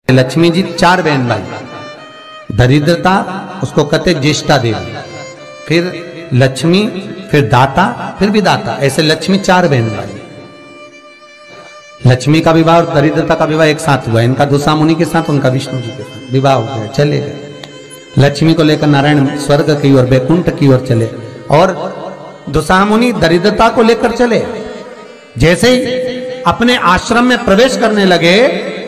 लक्ष्मी जी 4 बहन भाई, दरिद्रता उसको कहते ज्येष्ठा देवी, फिर लक्ष्मी, फिर दाता, फिर विदाता, ऐसे लक्ष्मी 4 बहन भाई। लक्ष्मी का विवाह और दरिद्रता का विवाह एक साथ हुआ, इनका दुसा मुनि के साथ, उनका विष्णु जी के साथ विवाह हो गया, चले गए। लक्ष्मी को लेकर नारायण स्वर्ग की ओर, बैकुंठ की ओर चले, और दुसा मुनि दरिद्रता को लेकर चले। जैसे ही अपने आश्रम में प्रवेश करने लगे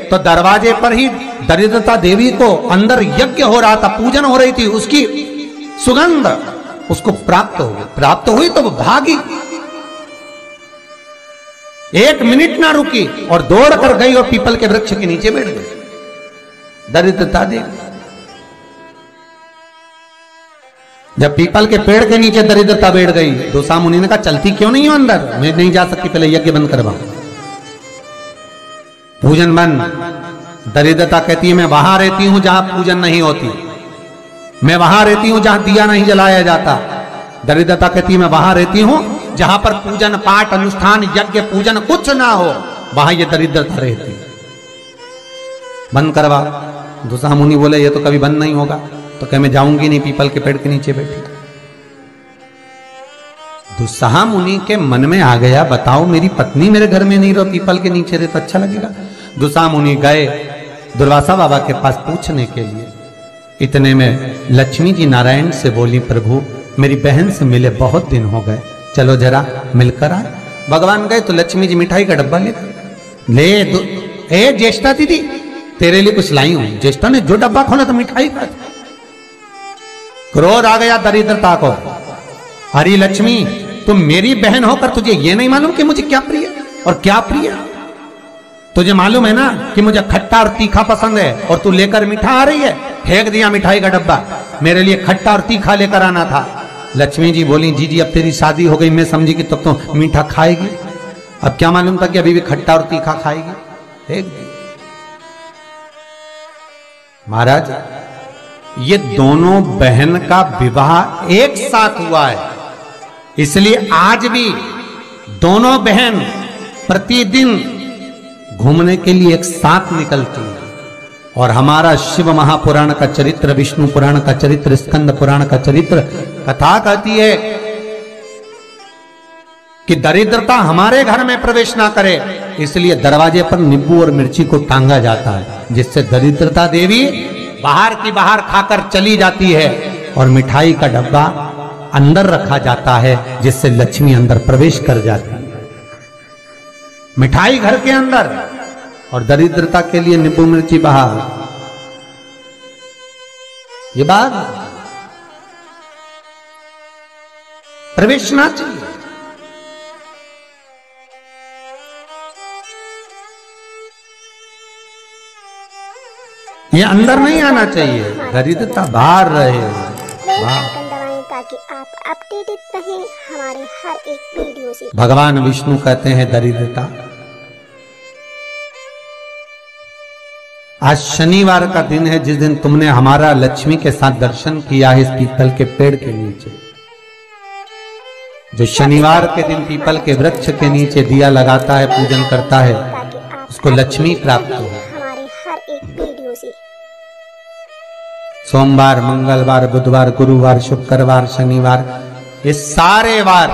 तो दरवाजे पर ही दरिद्रता देवी को अंदर यज्ञ हो रहा था, पूजन हो रही थी, उसकी सुगंध उसको प्राप्त हुई तो वो भागी, 1 मिनट ना रुकी और दौड़ कर गई और पीपल के वृक्ष के नीचे बैठ गई दरिद्रता देवी। जब पीपल के पेड़ के नीचे दरिद्रता बैठ गई, दुसा मुनि ने कहा चलती क्यों नहीं हो अंदर, मैं नहीं जा सकती, पहले यज्ञ बंद करवाओ, पूजन बंद। दरिद्रता कहती है मैं वहां रहती हूं जहां पूजन नहीं होती, मैं वहां रहती हूं जहां दिया नहीं जलाया जाता। दरिद्रता कहती है मैं वहां रहती हूं जहां पर पूजन पाठ अनुष्ठान यज्ञ पूजन कुछ ना हो, वहां ये दरिद्रता रहती। बंद करवा। दुसा मुनि बोले ये तो कभी बंद नहीं होगा, तो कह मैं जाऊंगी नहीं, पीपल के पेड़ के नीचे बैठी। दुस्साह मुनि के मन में आ गया, बताओ मेरी पत्नी मेरे घर में नहीं रहो, पीपल के नीचे रहे तो अच्छा लगेगा। दुस्साह मुनि गए दुर्वासा बाबा के पास पूछने के लिए। इतने में लक्ष्मी जी नारायण से बोली, प्रभु मेरी बहन से मिले बहुत दिन हो गए, चलो जरा मिलकर आए। भगवान गए तो लक्ष्मी जी मिठाई का डब्बा ले ए ज्येष्ठा दीदी तेरे लिए कुछ लाई हूं। ज्येष्ठा ने जो डब्बा खोला तो मिठाई का। क्रोध आ गया दरिद्रता को, हरी लक्ष्मी तुम मेरी बहन होकर तुझे ये नहीं मालूम कि मुझे क्या प्रिय और क्या प्रिय? तुझे मालूम है ना कि मुझे खट्टा और तीखा पसंद है, और तू लेकर मीठा आ रही है। फेंक दिया मिठाई का डब्बा, मेरे लिए खट्टा और तीखा लेकर आना था। लक्ष्मी जी बोली, जी जी अब तेरी शादी हो गई, मैं समझी कि तब तो मीठा खाएगी, अब क्या मालूम था कि अभी भी खट्टा और तीखा खाएगी। फेंक दी। महाराज ये दोनों बहन का विवाह एक साथ हुआ है, इसलिए आज भी दोनों बहन प्रतिदिन घूमने के लिए एक साथ निकलती है। और हमारा शिव महापुराण का चरित्र, विष्णु पुराण का चरित्र, स्कंद पुराण का चरित्र कथा कहती है कि दरिद्रता हमारे घर में प्रवेश ना करे, इसलिए दरवाजे पर नींबू और मिर्ची को टांगा जाता है, जिससे दरिद्रता देवी बाहर की बाहर खाकर चली जाती है, और मिठाई का डब्बा अंदर रखा जाता है, जिससे लक्ष्मी अंदर प्रवेश कर जाती है। मिठाई घर के अंदर और दरिद्रता के लिए नींबू मिर्ची बाहर। ये बात प्रवेश ना चाहिए। ये अंदर नहीं आना चाहिए, दरिद्रता बाहर रहे। ताकि आप अपडेटेड रहें हमारे हर एक वीडियो से। भगवान विष्णु कहते हैं दरिद्रता। आज शनिवार का दिन है, जिस दिन तुमने हमारा लक्ष्मी के साथ दर्शन किया है इस पीपल के पेड़ के नीचे। जो शनिवार के दिन पीपल के वृक्ष के नीचे दिया लगाता है, पूजन करता है, उसको लक्ष्मी प्राप्त हो। हमारे हर एक वीडियो से सोमवार, मंगलवार, बुधवार, गुरुवार, शुक्रवार, शनिवार, ये सारे वार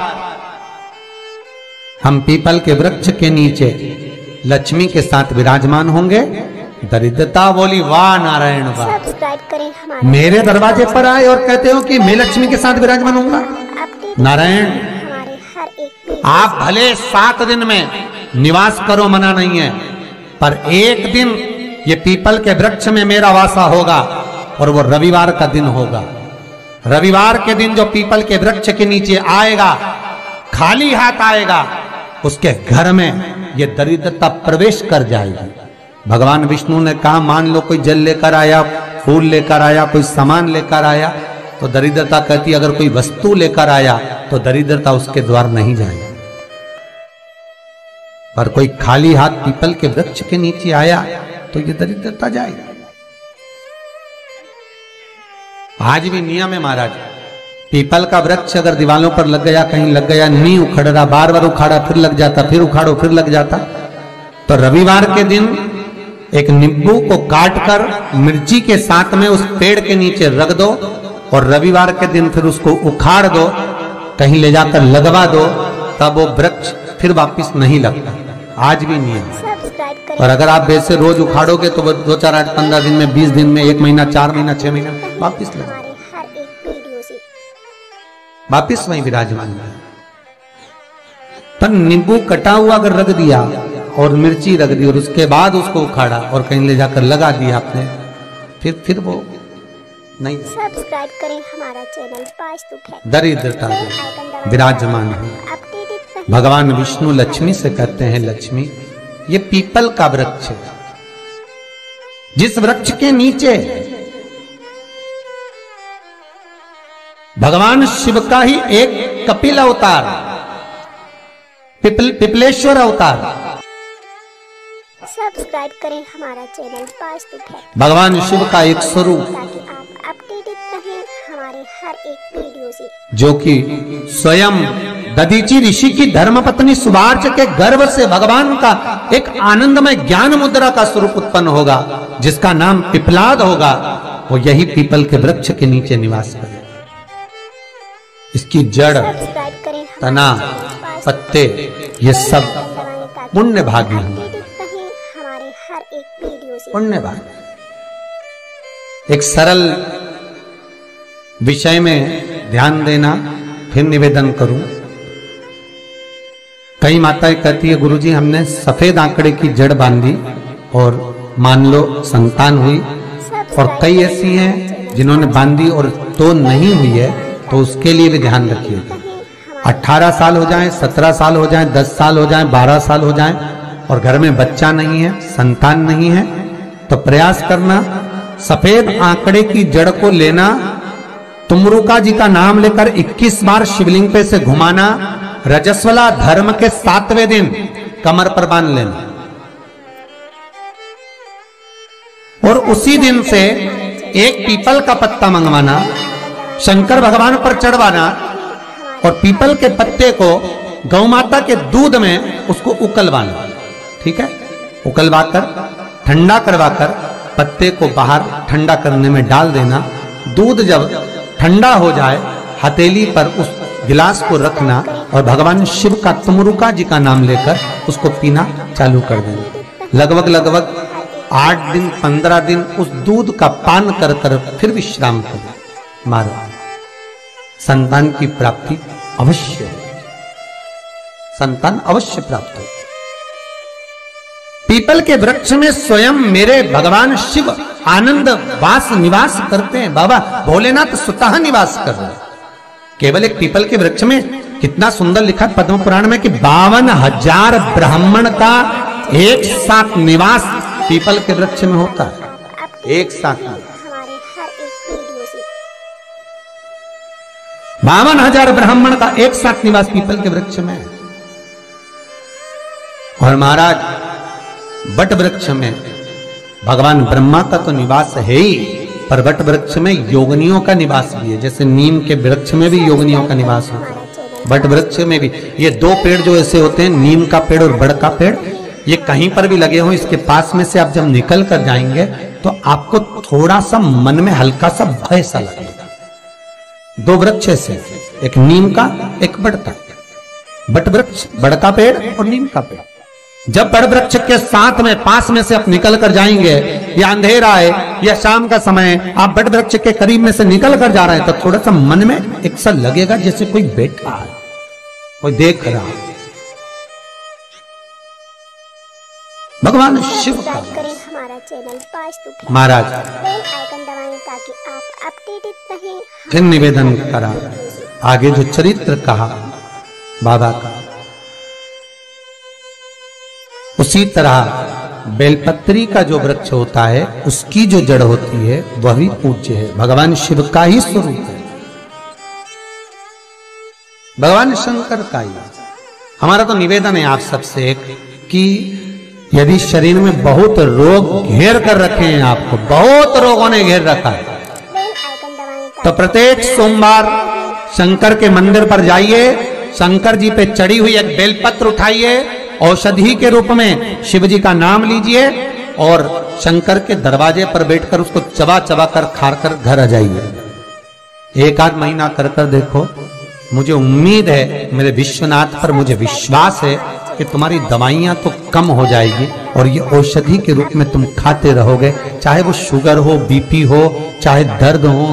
हम पीपल के वृक्ष के नीचे लक्ष्मी के साथ विराजमान होंगे। दरिद्रता बोली, वाह नारायण वाह, सब्सक्राइब करें हमारे मेरे दरवाजे पर आए और कहते हो कि मैं लक्ष्मी के साथ विराजमान होऊंगा। नारायण हमारे हर एक आप भले 7 दिन में निवास करो, मना नहीं है, पर एक दिन ये पीपल के वृक्ष में मेरा वासा होगा, और वो रविवार का दिन होगा। रविवार के दिन जो पीपल के वृक्ष के नीचे आएगा, खाली हाथ आएगा, उसके घर में ये दरिद्रता प्रवेश कर जाएगी। भगवान विष्णु ने कहा, मान लो कोई जल लेकर आया, फूल लेकर आया, कोई सामान लेकर आया, तो दरिद्रता कहती अगर कोई वस्तु लेकर आया तो दरिद्रता उसके द्वार नहीं जाएगी। पर कोई खाली हाथ पीपल के वृक्ष के नीचे आया तो ये दरिद्रता जाएगी। आज भी नियम है महाराज, पीपल का वृक्ष अगर दीवालों पर लग गया, कहीं लग गया, नहीं उखड़ रहा, बार बार उखाड़ा फिर लग जाता, फिर उखाड़ो फिर लग जाता, तो रविवार के दिन एक नींबू को काटकर मिर्ची के साथ में उस पेड़ के नीचे रख दो और रविवार के दिन फिर उसको उखाड़ दो, कहीं ले जाकर लगवा दो, तब वो वृक्ष फिर वापस नहीं लगता। आज भी नियम है। और अगर आप वैसे रोज उखाड़ोगे तो वो 2, 4, 8, 15 दिन में, 20 दिन में, 1 महीना, 4 महीना, 6 महीना वापस लगेगा, वापिस वहीं विराजमान है। पर नींबू कटा हुआ अगर रख दिया और मिर्ची रख दी और उसके बाद उसको उखाड़ा और कहीं ले जाकर लगा दिया आपने, फिर वो नहीं। सब्सक्राइब करें हमारा चैनल वास्तु है। दरिद्रता विराजमान है। भगवान विष्णु लक्ष्मी से कहते हैं, लक्ष्मी ये पीपल का वृक्ष है, जिस वृक्ष के नीचे भगवान शिव का ही एक कपिल अवतार, पिपलेश्वर अवतार। सब्सक्राइब करें हमारा चैनल वास्तु है। भगवान शिव का एक स्वरूप, ताकि आप अपडेटेड रहें हमारे हर एक वीडियो से, जो कि स्वयं दधीची ऋषि की धर्मपत्नी सुभार्च के गर्भ से भगवान का एक आनंदमय ज्ञान मुद्रा का स्वरूप उत्पन्न होगा, जिसका नाम पिपलाद होगा। वो यही पीपल के वृक्ष के नीचे निवास करेगा। इसकी जड़, तना, पत्ते ये सब पुण्य भागी हैं, पुण्य भागी। एक सरल विषय में ध्यान देना, फिर निवेदन करूं। कई माताएं कहती है, गुरुजी हमने सफेद आंकड़े की जड़ बांधी और मान लो संतान हुई, और कई ऐसी हैं जिन्होंने बांधी और तो नहीं हुई है, तो उसके लिए भी ध्यान रखिएगा। 18 साल हो जाएं, 17 साल हो जाएं, 10 साल हो जाएं, 12 साल हो जाएं और घर में बच्चा नहीं है, संतान नहीं है, तो प्रयास करना सफेद आंकड़े की जड़ को लेना, तुमरुका जी का नाम लेकर 21 बार शिवलिंग पे से घुमाना, रजस्वला धर्म के 7वें दिन कमर पर बांध लेना और उसी दिन से एक पीपल का पत्ता मंगवाना, शंकर भगवान पर चढ़वाना और पीपल के पत्ते को गौ माता के दूध में उसको उकलवाना। ठीक है, उकलवाकर ठंडा करवाकर पत्ते को बाहर ठंडा करने में डाल देना। दूध जब ठंडा हो जाए हथेली पर उस गिलास को रखना और भगवान शिव का तुमरुका जी का नाम लेकर उसको पीना चालू कर देना। लगभग 8 दिन 15 दिन उस दूध का पान कर कर फिर विश्राम करो। मारो, संतान की प्राप्ति अवश्य है, संतान अवश्य प्राप्त हो। पीपल के वृक्ष में स्वयं मेरे भगवान शिव आनंद वास निवास करते हैं। बाबा भोलेनाथ स्वतः निवास कर रहे हैं। केवल एक पीपल के वृक्ष में कितना सुंदर लिखा पद्म पुराण में कि 52,000 ब्राह्मण का एक साथ निवास पीपल के वृक्ष में होता है। एक साथ 52,000 ब्राह्मण का एक साथ निवास पीपल के वृक्ष में है। और महाराज वट वृक्ष में भगवान ब्रह्मा का तो निवास है ही, पर वट वृक्ष में योगिनियों का निवास भी है। जैसे नीम के वृक्ष में भी योगिनियों का निवास होता है, वट वृक्ष में भी। ये 2 पेड़ जो ऐसे होते हैं, नीम का पेड़ और बड़ का पेड़, ये कहीं पर भी लगे हो, इसके पास में से आप जब निकल कर जाएंगे तो आपको थोड़ा सा मन में हल्का सा भय सा लगेगा। 2 वृक्ष से, एक नीम का एक बड़ का। बट वृक्ष, बड़ का पेड़ और नीम का पेड़। जब बड़ वृक्ष के साथ में पास में से आप निकल कर जाएंगे, या अंधेरा है या शाम का समय, आप बड़ वृक्ष के करीब में से निकल कर जा रहे हैं, तो थोड़ा सा मन में एक सा लगेगा जैसे कोई बैठा है, कोई देख रहा है। भगवान शिव का हमारा चैनल महाराज बेल आइकन दबाएं ताकि आप अपडेटेड रहें। फिर निवेदन करा, आगे जो चरित्र कहा बाबा का, उसी तरह बेलपत्री का जो वृक्ष होता है उसकी जो जड़ होती है वह भी पूज्य है, भगवान शिव का ही स्वरूप है, भगवान शंकर का ही। हमारा तो निवेदन है आप सबसे एक कि यदि शरीर में बहुत रोग घेर कर रखे हैं, आपको बहुत रोगों ने घेर रखा है, तो प्रत्येक सोमवार शंकर के मंदिर पर जाइए, शंकर जी पे चढ़ी हुई एक बेलपत्र उठाइए, औषधि के रूप में शिव जी का नाम लीजिए और शंकर के दरवाजे पर बैठकर उसको चबा चबा कर खाकर घर आ जाइए। एक आध महीना कर कर देखो, मुझे उम्मीद है, मेरे विश्वनाथ पर मुझे विश्वास है कि तुम्हारी दवाइयां तो कम हो जाएगी और ये औषधि के रूप में तुम खाते रहोगे, चाहे वो शुगर हो, बीपी हो, चाहे दर्द हो,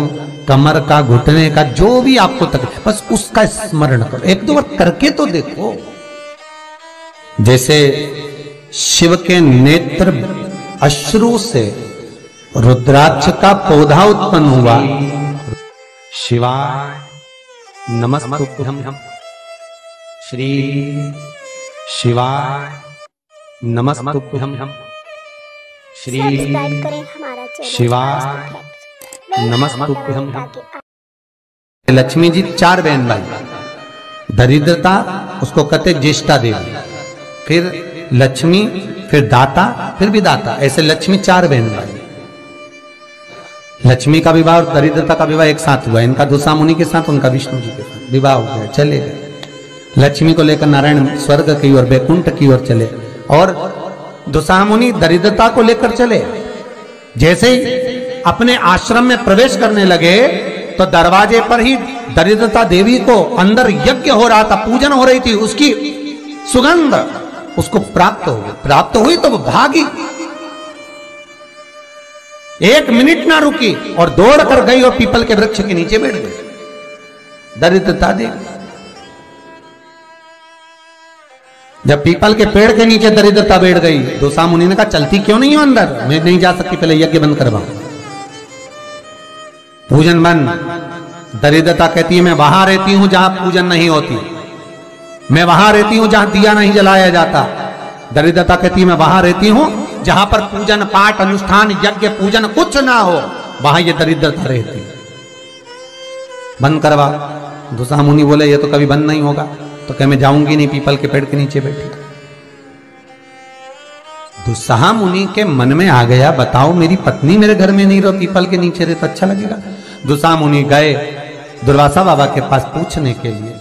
कमर का, घुटने का, जो भी आपको तकलीफ, बस उसका स्मरण करो, एक दो बार करके तो देखो। जैसे शिव के नेत्र अश्रु से रुद्राक्ष का पौधा उत्पन्न हुआ। शिवाय नमस्तुभ्यं श्री शिवाय नमस्तुभ्यं श्री सब्सक्राइब करें हमारा चैनल शिवाय नमस्तुभ्यं। लक्ष्मी जी 4 बहन भाई, दरिद्रता उसको कहते ज्येष्ठा देवी, फिर लक्ष्मी, फिर दाता, फिर विदाता, ऐसे लक्ष्मी 4 बहन भाई। लक्ष्मी का विवाह और दरिद्रता का विवाह एक साथ हुआ, इनका दुसा मुनि के साथ, उनका विष्णु जी के साथ विवाह हो गया, चले गए। लक्ष्मी को लेकर नारायण स्वर्ग की ओर, बैकुंठ की ओर चले, और दुसा मुनि दरिद्रता को लेकर चले। जैसे ही अपने आश्रम में प्रवेश करने लगे तो दरवाजे पर ही दरिद्रता देवी को अंदर यज्ञ हो रहा था, पूजन हो रही थी, उसकी सुगंध उसको प्राप्त हो गई। प्राप्त हुई तो वो भागी, 1 मिनट ना रुकी और दौड़ कर गई और पीपल के वृक्ष के नीचे बैठ गई दरिद्रता देवी। जब पीपल के पेड़ के नीचे दरिद्रता बैठ गई, दोसा मुनि ने कहा चलती क्यों नहीं हो अंदर? मैं नहीं जा सकती, पहले यज्ञ बंद करवाओ, पूजन बंद। दरिद्रता कहती है मैं वहां रहती हूं जहां पूजन नहीं होती, मैं वहां रहती हूं जहां दिया नहीं जलाया जाता। दरिद्रता कहती है मैं वहां रहती हूं जहां पर पूजन पाठ अनुष्ठान यज्ञ पूजन कुछ ना हो, वहां ये दरिद्रता रहती। बंद करवा। दुसा मुनि बोले ये तो कभी बंद नहीं होगा, तो कह मैं जाऊंगी नहीं, पीपल के पेड़ के नीचे बैठी। दुसा मुनि के मन में आ गया, बताओ मेरी पत्नी मेरे घर में नहीं रहो, पीपल के नीचे रहे तो अच्छा लगेगा। दुसा मुनि गए दुर्वासा बाबा के पास पूछने के लिए।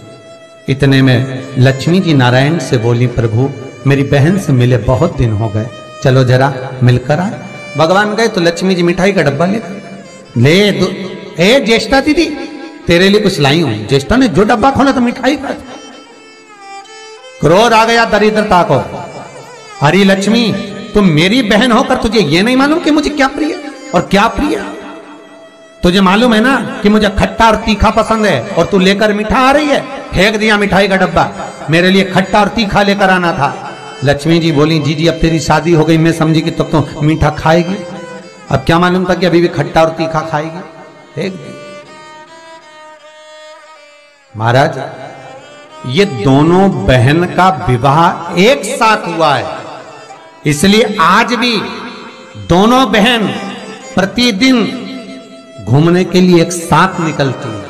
इतने में लक्ष्मी जी नारायण से बोली प्रभु मेरी बहन से मिले बहुत दिन हो गए, चलो जरा मिलकर आए। भगवान गए तो लक्ष्मी जी मिठाई का डब्बा ले ए ज्येष्ठा दीदी तेरे लिए कुछ लाई हूं। ज्येष्ठा ने जो डब्बा खोला तो मिठाई का। क्रोध आ गया दरिद्रता को, हरी लक्ष्मी तुम मेरी बहन होकर तुझे ये नहीं मालूम कि मुझे क्या प्रिय और क्या प्रिय? तुझे मालूम है ना कि मुझे खट्टा और तीखा पसंद है और तू लेकर मीठा आ रही है। फेंक दिया मिठाई का डब्बा, मेरे लिए खट्टा और तीखा लेकर आना था। लक्ष्मी जी बोली जी जी अब तेरी शादी हो गई, मैं समझी कि तब तो मीठा खाएगी, अब क्या मालूम था कि अभी भी खट्टा और तीखा खाएगी। फेंक दी। महाराज ये दोनों बहन का विवाह एक साथ हुआ है, इसलिए आज भी दोनों बहन प्रतिदिन घूमने के लिए एक साथ निकलती है।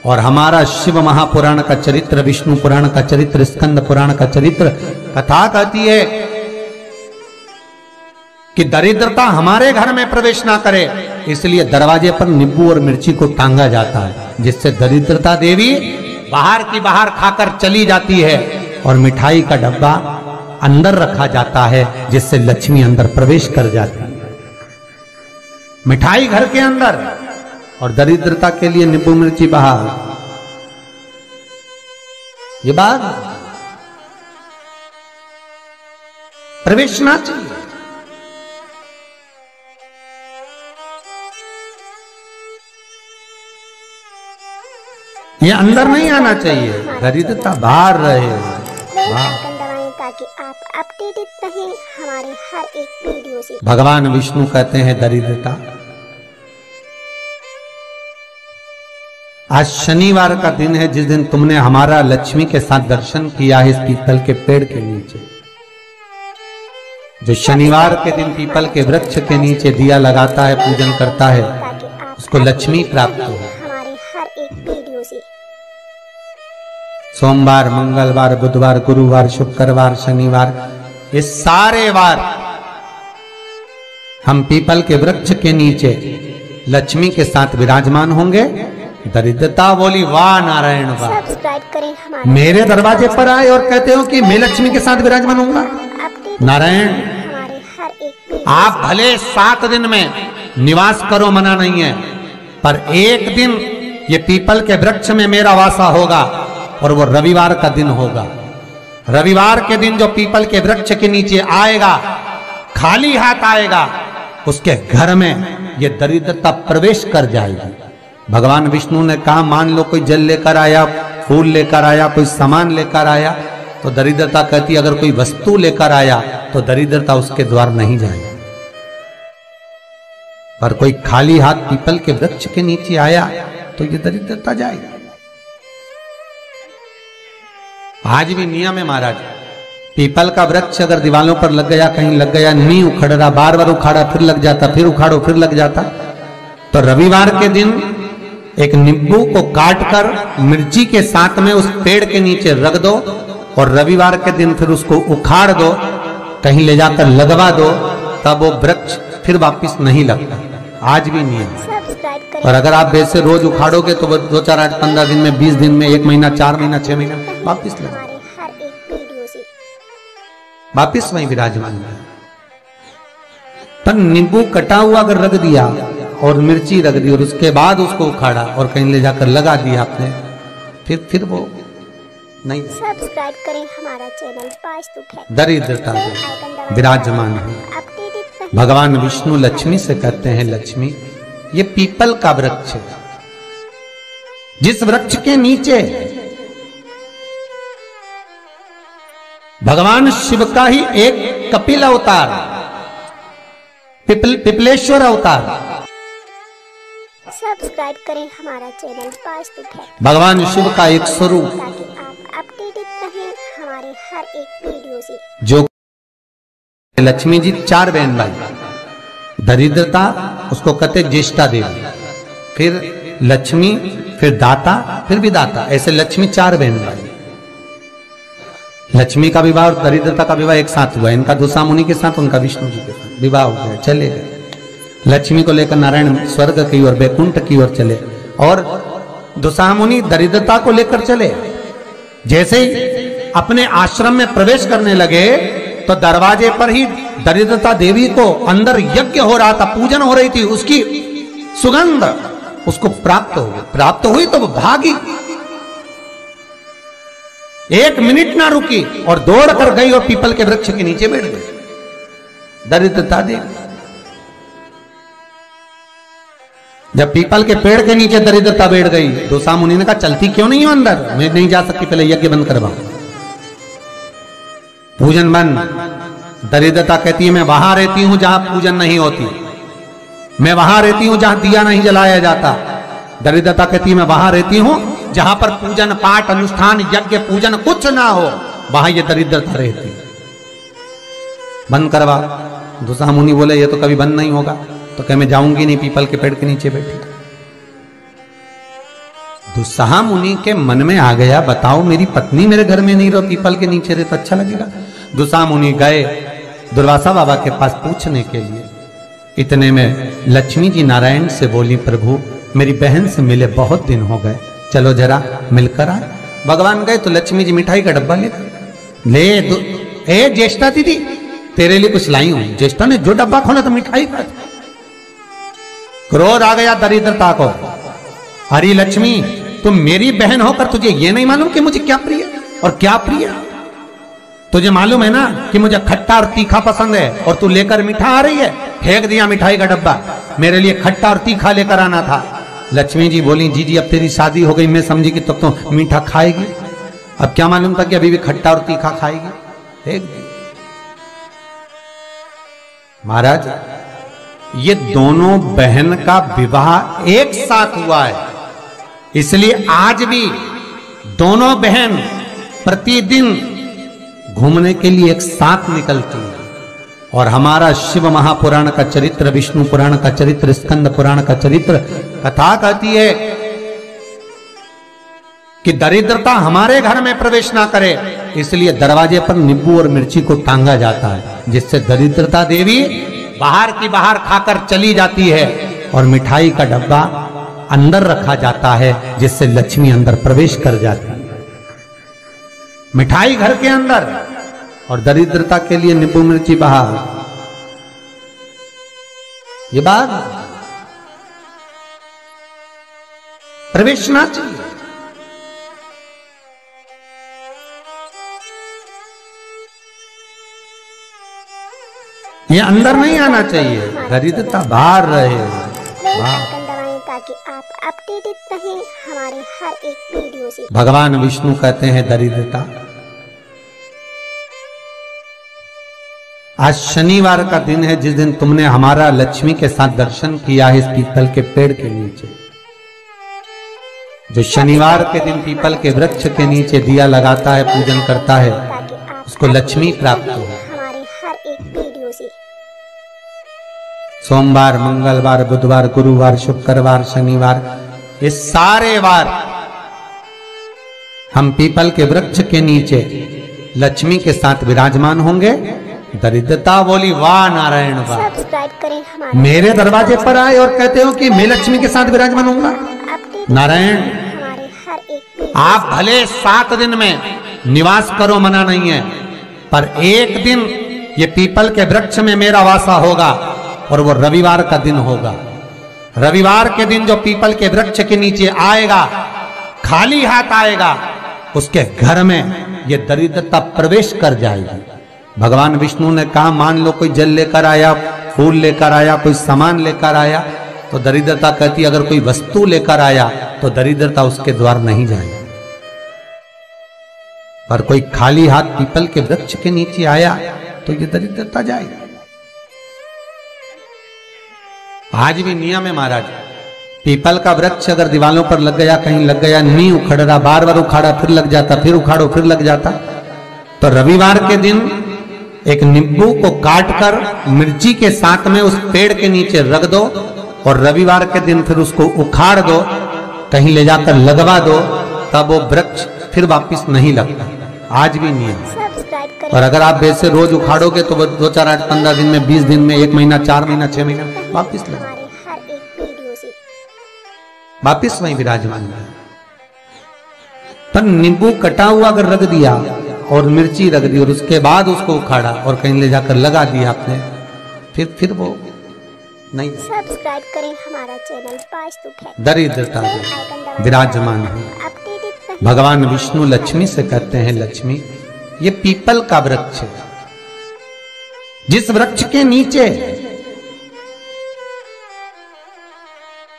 और हमारा शिव महापुराण का चरित्र, विष्णु पुराण का चरित्र, स्कंद पुराण का चरित्र कथा कहती है कि दरिद्रता हमारे घर में प्रवेश ना करे, इसलिए दरवाजे पर नींबू और मिर्ची को टांगा जाता है, जिससे दरिद्रता देवी बाहर की बाहर खाकर चली जाती है और मिठाई का डब्बा अंदर रखा जाता है, जिससे लक्ष्मी अंदर प्रवेश कर जाती है। मिठाई घर के अंदर और दरिद्रता के लिए नींबू मिर्ची बाहर। ये बात प्रवेश ना चाहिए। ये अंदर नहीं आना चाहिए, दरिद्रता बाहर रहे। ताकि आप अपडेटेड रहें हमारे हर एक वीडियो से। भगवान विष्णु कहते हैं दरिद्रता। आज शनिवार का दिन है, जिस दिन तुमने हमारा लक्ष्मी के साथ दर्शन किया है इस पीपल के पेड़ के नीचे। जो शनिवार के दिन पीपल के वृक्ष के नीचे दिया लगाता है, पूजन करता है, उसको लक्ष्मी प्राप्त हो। हमारे हर एक वीडियो से सोमवार, मंगलवार, बुधवार, गुरुवार, शुक्रवार, शनिवार, ये सारे वार हम पीपल के वृक्ष के नीचे लक्ष्मी के साथ विराजमान होंगे। दरिद्रता बोली वाह नारायण वाह, सब्सक्राइब करें हमारे मेरे दरवाजे पर आए और कहते हो कि मैं लक्ष्मी के साथ विराजमान होऊंगा। अपडेट नारायण हमारे हर एक आप भले 7 दिन में निवास करो, मना नहीं है, पर एक दिन ये पीपल के वृक्ष में मेरा वासा होगा और वो रविवार का दिन होगा। रविवार के दिन जो पीपल के वृक्ष के नीचे आएगा, खाली हाथ आएगा, उसके घर में ये दरिद्रता प्रवेश कर जाएगी। भगवान विष्णु ने कहा, मान लो कोई जल लेकर आया, फूल लेकर आया, कोई सामान लेकर आया, तो दरिद्रता कहती अगर कोई वस्तु लेकर आया तो दरिद्रता उसके द्वार नहीं जाएगी। पर कोई खाली हाथ पीपल के वृक्ष के नीचे आया तो ये दरिद्रता जाएगी। आज भी नियम है महाराज, पीपल का वृक्ष अगर दीवालों पर लग गया, कहीं लग गया, नहीं उखड़ रहा, बार बार उखाड़ा फिर लग जाता, फिर उखाड़ो फिर लग जाता, तो रविवार के दिन एक नींबू को काटकर मिर्ची के साथ में उस पेड़ के नीचे रख दो और रविवार के दिन फिर उसको उखाड़ दो, कहीं ले जाकर लगवा दो, तब वो वृक्ष फिर वापिस नहीं लगता। आज भी नियम। और अगर आप वैसे रोज उखाड़ोगे तो वो 2, 4, 8, 15 दिन में, 20 दिन में, 1 महीना, 4 महीना, 6 महीना वापिस लगे, वापिस वहीं विराजमान है। पर नींबू कटा हुआ अगर रख दिया और मिर्ची रख दी और उसके बाद उसको उखाड़ा और कहीं ले जाकर लगा दिया आपने, फिर वो नहीं। सब्सक्राइब करें हमारा चैनल वास्तु है। दरिद्रता विराजमान है। भगवान विष्णु लक्ष्मी से कहते हैं, लक्ष्मी ये पीपल का वृक्ष है, जिस वृक्ष के नीचे भगवान शिव का ही एक कपिल अवतार, पिपलेश्वर अवतार। सब्सक्राइब करें हमारा चैनल वास्तु है। भगवान शिव का एक स्वरूप, ताकि आप अपडेटेड रहें हमारे हर एक वीडियो से। जो लक्ष्मी जी 4 बहन भाई, दरिद्रता उसको कहते ज्येष्ठा देवी, फिर लक्ष्मी, फिर दाता, फिर विदाता, ऐसे लक्ष्मी 4 बहन भाई। लक्ष्मी का विवाह और दरिद्रता का विवाह एक साथ हुआ, इनका दुसा मुनि के साथ, उनका विष्णु जी के साथ विवाह हो गया, चले गए। लक्ष्मी को लेकर नारायण स्वर्ग की ओर, बैकुंठ की ओर चले, और दुसा मुनि दरिद्रता को लेकर चले। जैसे ही अपने आश्रम में प्रवेश करने लगे तो दरवाजे पर ही दरिद्रता देवी को अंदर यज्ञ हो रहा था, पूजन हो रही थी, उसकी सुगंध उसको प्राप्त हुई तो वो भागी, 1 मिनट ना रुकी और दौड़ कर गई और पीपल के वृक्ष के नीचे बैठ गई दरिद्रता देवी। जब पीपल के पेड़ के नीचे दरिद्रता बैठ गई, दुसा मुनि ने कहा चलती क्यों नहीं हो अंदर, मैं नहीं जा सकती, पहले यज्ञ बंद करवाओ, पूजन बंद। दरिद्रता कहती है मैं वहां रहती हूं जहां पूजन नहीं होती, मैं वहां रहती हूं जहां दिया नहीं जलाया जाता। दरिद्रता कहती है मैं वहां रहती हूं जहां पर पूजन पाठ अनुष्ठान यज्ञ पूजन कुछ ना हो, वहां ये दरिद्रता रहती। बंद करवा। दुसा मुनि बोले ये तो कभी बंद नहीं होगा, तो कह मैं जाऊंगी नहीं, पीपल के पेड़ के नीचे बैठी। दुस्साह मुनि के मन में आ गया, बताओ मेरी पत्नी मेरे घर में नहीं रहो, पीपल के नीचे रहे तो अच्छा लगेगा। दुस्साह मुनि गए दुर्वासा बाबा के पास पूछने के लिए। इतने में लक्ष्मी जी नारायण से बोली, प्रभु मेरी बहन से मिले बहुत दिन हो गए, चलो जरा मिलकर आए। भगवान गए तो लक्ष्मी जी मिठाई का डब्बा ले ए ज्येष्ठा दीदी तेरे लिए कुछ लाई हूं। ज्येष्ठा ने जो डब्बा खोला तो मिठाई का। क्रोध आ गया दरिद्रता को, हरी लक्ष्मी तुम मेरी बहन होकर तुझे ये नहीं मालूम कि मुझे क्या प्रिय और क्या प्रिय? तुझे मालूम है ना कि मुझे खट्टा और तीखा पसंद है और तू लेकर मीठा आ रही है। फेंक दिया मिठाई का डब्बा, मेरे लिए खट्टा और तीखा लेकर आना था। लक्ष्मी जी बोली, जी जी अब तेरी शादी हो गई, मैं समझी कि तब तो मीठा खाएगी, अब क्या मालूम था कि अभी भी खट्टा और तीखा खाएगी। फेंक दी। महाराज ये दोनों बहन का विवाह एक साथ हुआ है, इसलिए आज भी दोनों बहन प्रतिदिन घूमने के लिए एक साथ निकलती हैं। और हमारा शिव महापुराण का चरित्र, विष्णु पुराण का चरित्र, स्कंद पुराण का चरित्र कथा कहती है कि दरिद्रता हमारे घर में प्रवेश ना करे, इसलिए दरवाजे पर नींबू और मिर्ची को टांगा जाता है, जिससे दरिद्रता देवी बाहर की बाहर खाकर चली जाती है और मिठाई का डब्बा अंदर रखा जाता है, जिससे लक्ष्मी अंदर प्रवेश कर जाती है। मिठाई घर के अंदर और दरिद्रता के लिए नींबू मिर्ची बाहर। ये बात प्रवेश ना चाहिए। ये अंदर नहीं आना चाहिए, दरिद्रता बाहर रहे। बेल आइकन दबाएं ताकि आप अपडेटेड रहें हमारे हर एक वीडियो से। भगवान विष्णु कहते हैं दरिद्रता। आज शनिवार का दिन है, जिस दिन तुमने हमारा लक्ष्मी के साथ दर्शन किया है इस पीपल के पेड़ के नीचे। जो शनिवार के दिन पीपल के वृक्ष के नीचे दिया लगाता है, पूजन करता है, ताकि आप उसको लक्ष्मी प्राप्त हो। हमारे हर एक वीडियो से। सोमवार, मंगलवार, बुधवार, गुरुवार, शुक्रवार, शनिवार, ये सारे वार हम पीपल के वृक्ष के नीचे लक्ष्मी के साथ विराजमान होंगे। दरिद्रता बोली वाह नारायण वाह। सब्सक्राइब करें हमारे मेरे दरवाजे पर आए और कहते हो कि मैं लक्ष्मी के साथ विराजमान होऊंगा। अपडेट नारायण, हमारे हर एक वीडियो। आप भले 7 दिन में निवास करो, मना नहीं है, पर एक दिन ये पीपल के वृक्ष में मेरा वासा होगा और वो रविवार का दिन होगा। रविवार के दिन जो पीपल के वृक्ष के नीचे आएगा, खाली हाथ आएगा, उसके घर में ये दरिद्रता प्रवेश कर जाएगी। भगवान विष्णु ने कहा, मान लो कोई जल लेकर आया, फूल लेकर आया, कोई सामान लेकर आया, तो दरिद्रता कहती, अगर कोई वस्तु लेकर आया तो दरिद्रता उसके द्वार नहीं जाएगी। पर कोई खाली हाथ पीपल के वृक्ष के नीचे आया तो ये दरिद्रता जाएगी। आज भी नियम है महाराज, पीपल का वृक्ष अगर दीवालों पर लग गया, कहीं लग गया, नहीं उखड़ रहा, बार बार उखाड़ा फिर लग जाता, फिर उखाड़ो फिर लग जाता, तो रविवार के दिन एक नींबू को काटकर मिर्ची के साथ में उस पेड़ के नीचे रख दो और रविवार के दिन फिर उसको उखाड़ दो, कहीं ले जाकर लगवा दो, तब वो वृक्ष फिर वापस नहीं लगता। आज भी नियम। सब्सक्राइब करें और अगर आप वैसे रोज उखाड़ोगे तो वो 2, 4, 8, 15 दिन में, 20 दिन में, 1 महीना, 4 महीना, 6 महीना वापिस लगे, हमारे हर एक वीडियो से। वापिस वहीं विराजमान है। पर नींबू कटा हुआ अगर रख दिया और मिर्ची रख दी और उसके बाद उसको उखाड़ा और कहीं ले जाकर लगा दिया आपने, फिर वो नहीं, सब्सक्राइब करें हमारा चैनल वास्तु है। दरिद्रता बेल आइकन दबाएं विराजमान है। अपडेटेड रहें। भगवान विष्णु लक्ष्मी से कहते हैं, लक्ष्मी ये पीपल का वृक्ष है, जिस वृक्ष के नीचे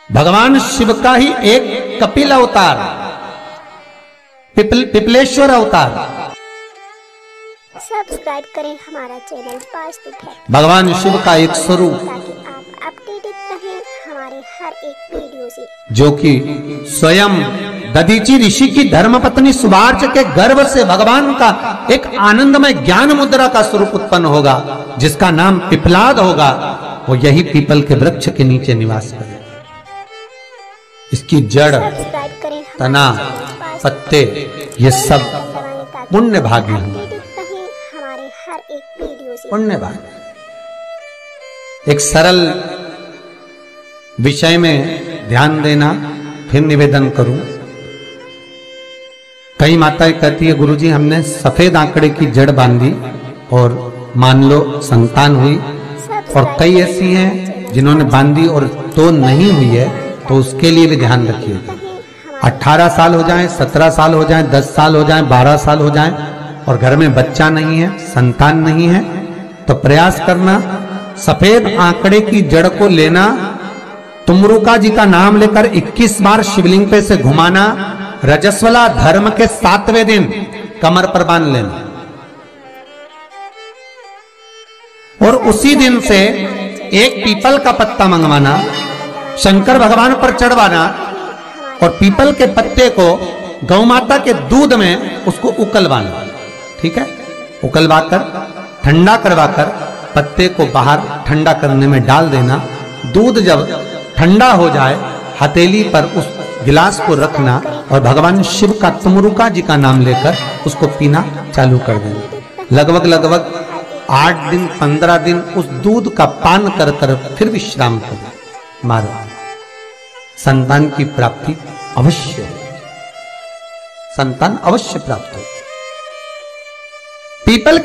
भगवान शिव का ही एक कपिल अवतार, पिपलेश्वर अवतार। सब्सक्राइब करें हमारा चैनल वास्तु है। भगवान शिव का एक स्वरूप, ताकि आप अपडेटेड रहें हमारे हर एक वीडियो से। जो कि स्वयं दधीची ऋषि की धर्मपत्नी सुभार्च के गर्भ से भगवान का एक आनंदमय ज्ञान मुद्रा का स्वरूप उत्पन्न होगा, जिसका नाम पिपलाद होगा, वो यही पीपल के वृक्ष के नीचे निवास करेगा। इसकी जड़, सब्सक्राइब करें तना, पत्ते, ये सब पुण्य भागी हैं। हमारे हर एक वीडियो से। पुण्य भागी। एक सरल विषय में ध्यान देना, फिर निवेदन करूं। कई माताएं कहती है, गुरुजी हमने सफेद आंकड़े की जड़ बांधी और मान लो संतान हुई, और कई ऐसी हैं जिन्होंने बांधी और तो नहीं हुई है, तो उसके लिए भी ध्यान रखिएगा। 18 साल हो जाएं, 17 साल हो जाएं, 10 साल हो जाएं, 12 साल हो जाएं और घर में बच्चा नहीं है, संतान नहीं है, तो प्रयास करना सफेद आंकड़े की जड़ को लेना, तुमरुका जी का नाम लेकर 21 बार शिवलिंग पे से घुमाना, रजस्वला धर्म के 7वें दिन कमर पर बांध लेना और उसी दिन से एक पीपल का पत्ता मंगवाना, शंकर भगवान पर चढ़वाना और पीपल के पत्ते को गौ माता के दूध में उसको उकलवाना। ठीक है, उकलवाकर ठंडा करवाकर पत्ते को बाहर ठंडा करने में डाल देना। दूध जब ठंडा हो जाए, हथेली पर उस गिलास को रखना और भगवान शिव का तुमरुका जी का नाम लेकर उसको पीना चालू कर देना। लगभग 8 दिन 15 दिन उस दूध का पान कर कर फिर विश्राम करो। मारो, संतान की प्राप्ति अवश्य है, संतान अवश्य प्राप्त हो। पीपल